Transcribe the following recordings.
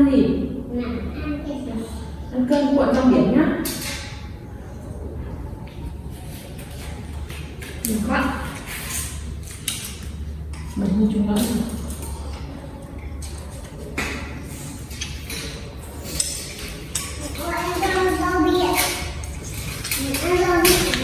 gì? Là ăn cái gì? Ăn cơm cuộn trong biển nhá. Đừng con. Mình như chúng nó. Cô ăn rau biển. Mình ăn rau biển.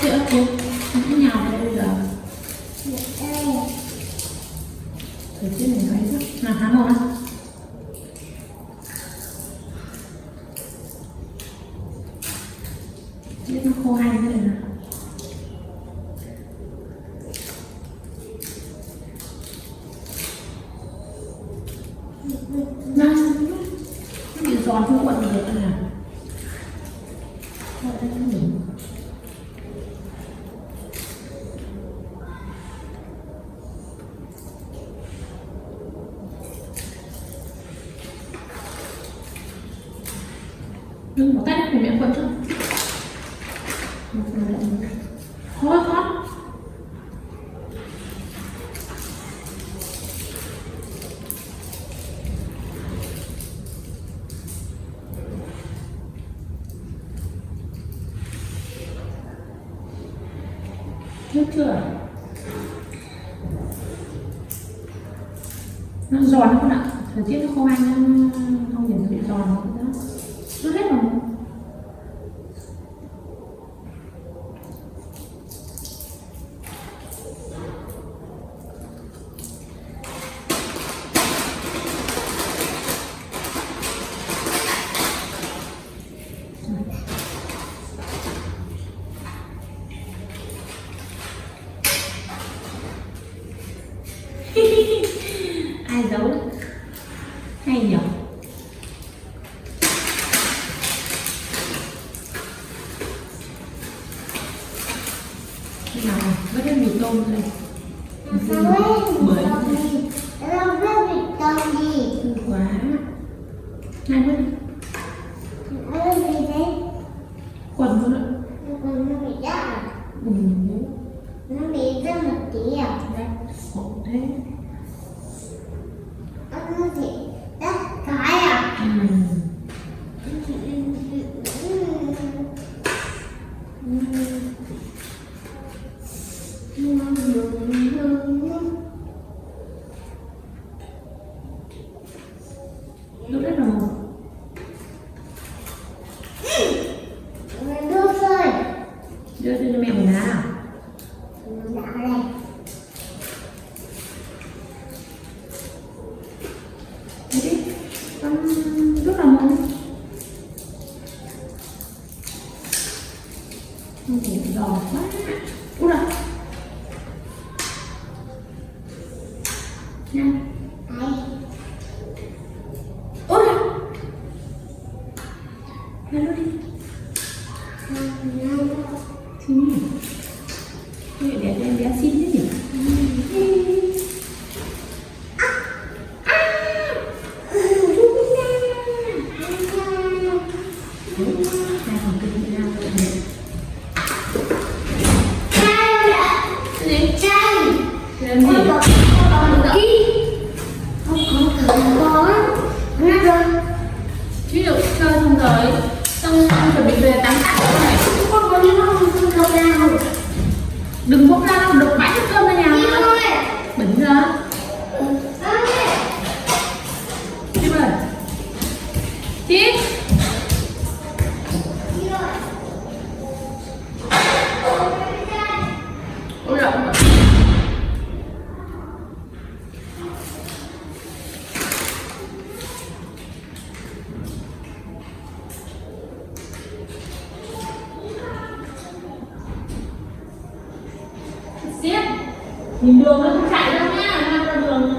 Sữa cô cũng nhào vào bây giờ. Thời tiết này hay lắm. Nào há mồm nào. Biết nó khô hay thế này nào. Nào, nó bị giòn không quặn được đây nào. Thôi đây nó nghỉ. Nhưng một tay thì mẹ quần chứ. Thôi con. Nước chưa? Nó giòn không ạ? Thời tiết nó khô hanh, không nhìn thấy bị giòn nữa. Rút hết rồi. Ai giấu hay nhỉ? Nào vớt thêm mì tôm đây. Bưởi Làm cái việc tôm gì? quá. Hai vớt Nó gì đấy? quần luôn ạ. Nó bị rách à? Ừ. Nó bị rách một tí à? Đấy, khổ thế. Nó bị rách cái à? Ừ. Lúc đấy rồi. Mình đưa rồi. Đưa cho mẹ một nào. Mình đã đây. Đấy đi. Con rút vào một. Không thể giòn quá. Út à. Nha. Đây. Út à. Nha luôn đi. Xin nhỉ. Để em bé xin thế nhỉ. Hai phòng kinh với nhau rồi. Gì? Làm gì? Ví dụ chơi xong rồi, xong con chuẩn bị về tắm tắt này. Đừng bốc ra đâu, đục bãi thức cơm ra nhà. Bẩn ra. Chip ơi. Chip. Ôi lộn rồi. Xiết. Nhìn đường nó không chạy đâu nha, nó ra đường.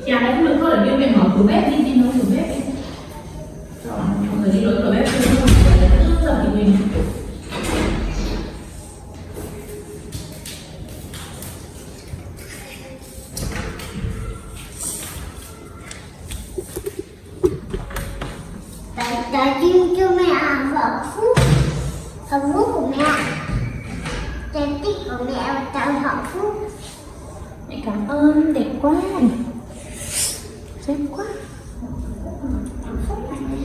Nhà đấy cũng được thôi, để mẹ mở cửa bếp đi nấu cửa bếp đi. Rồi, mọi người đi nấu cửa bếp đi. Cứ giờ thì mình. Tại chim cho mẹ vợ phúc. Hạnh phúc của mẹ. Trái tích của mẹ và tặng hạnh phúc. Mẹ cảm ơn, đẹp quá. Đẹp quá. Hạnh phúc của mẹ.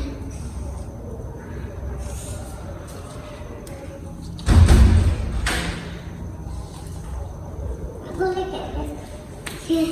Cô lấy cái kia.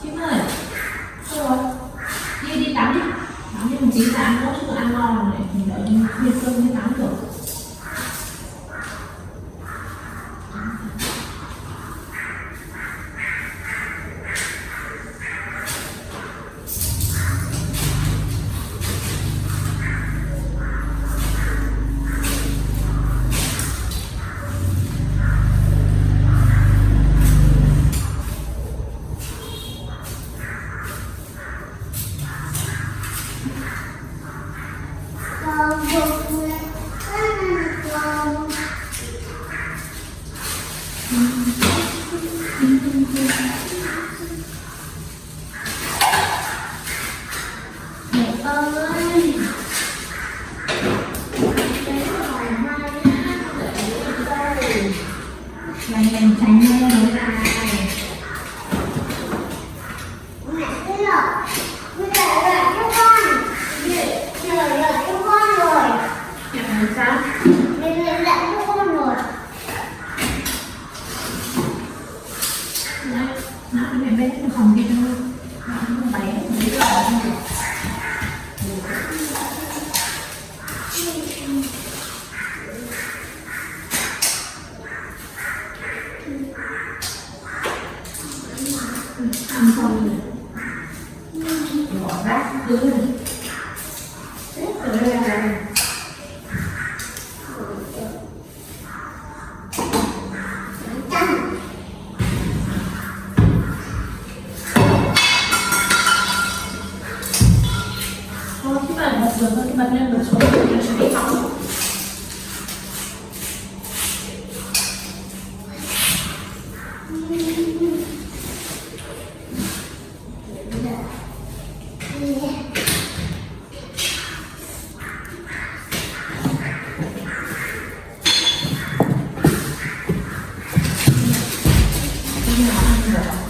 Chim ơi, thôi rồi, đi tắm đi. Tắm đi một tí là ăn tốt chứ ăn no rồi mình đợi nhiệt cơm mới tắm được. Mình tránh mê nó ra này. Mẹ cứ lọ. Bây giờ lại cho con. Giờ lại cho con rồi. Mẹ làm sao? Mình lại cho con rồi. Nó mẹ bé nó không đi đâu. Nó không bé, nó đi đâu không được. Ăn xong rồi bỏ rác cứ này hết rồi đây là thôi chứ mà bật được thôi, bật lên bật xuống thì nó sẽ bị hỏng.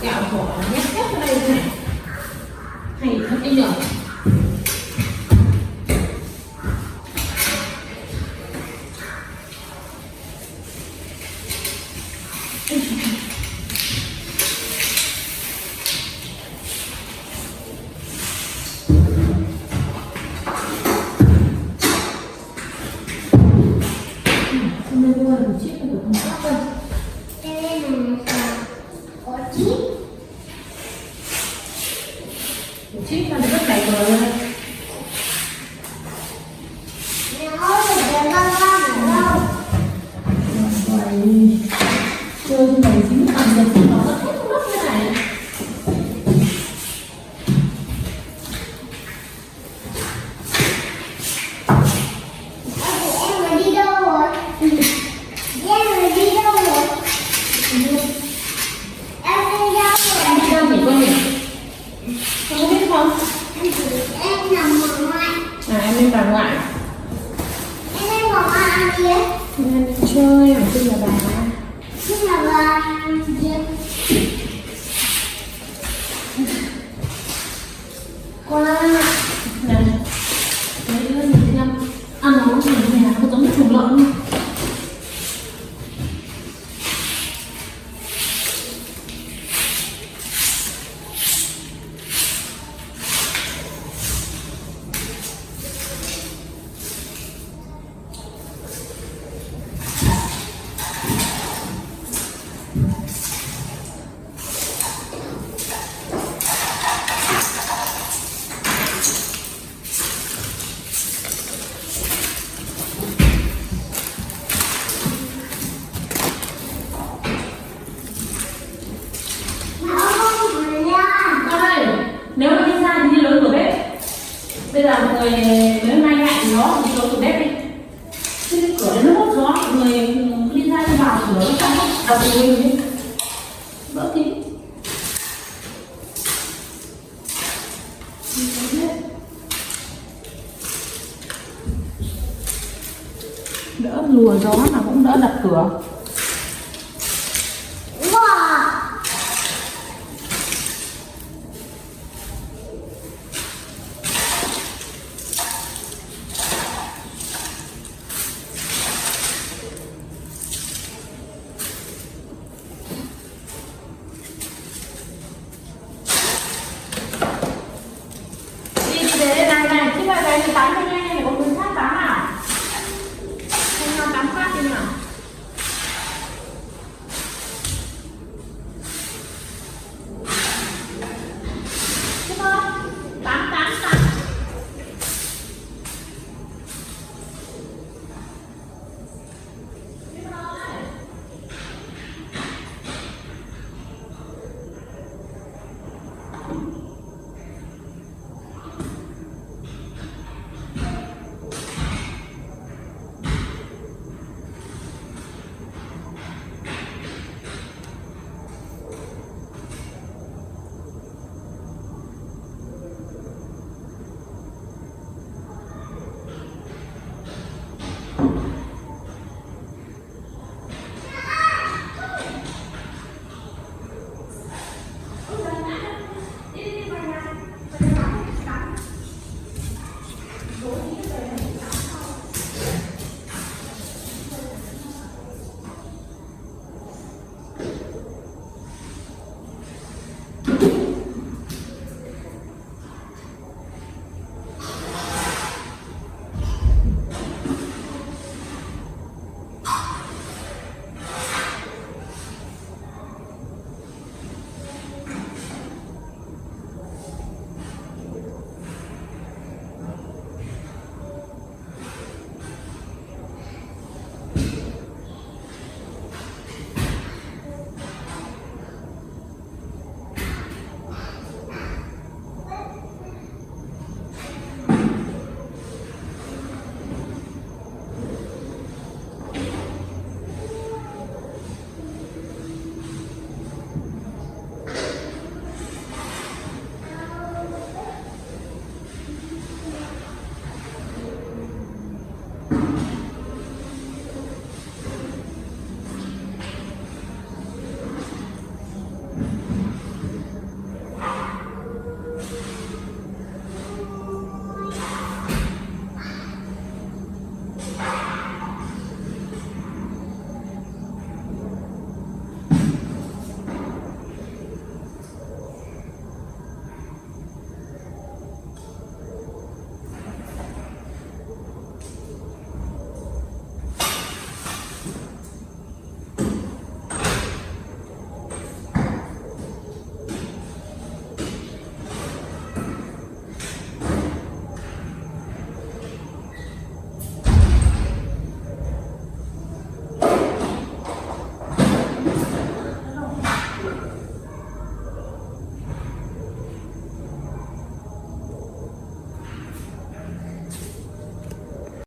Kẹo khổ nó nhét hết vào đây thế này hay thật anh nhỉ. Hôm nay mua được một chiếc của thùng sắt rồi. Một chiếc là rất đầy bờ luôn đây. Vậy chơi như này dính ẩm được thì nó rất hết mất như này. Em mới đi đâu rồi? Em mới đi đâu rồi? Em đi đâu rồi? Em đi đâu nhỉ con nhỉ? Con có biết không? Em nằm ở ngoài. À em lên bà ngoại. Em ở ngoài kia. Em đi chơi ở trên nhà bà. Chứ là bà kia. Qua này đấy nữa nhìn xem ăn nó như thế này nó giống như chuồng lợn luôn. Nếu mà đi xa thì đi lối cửa bếp. Bây giờ mọi người nếu nay ngại nó thì đi lối cửa bếp đi. Chứ cái cửa đấy nó hút gió, mọi người cứ đi ra đi vào cửa nó không hút đập của mình đi. Đỡ tí. Đỡ lùa gió mà cũng đỡ đập cửa. về thì tắm cho nha.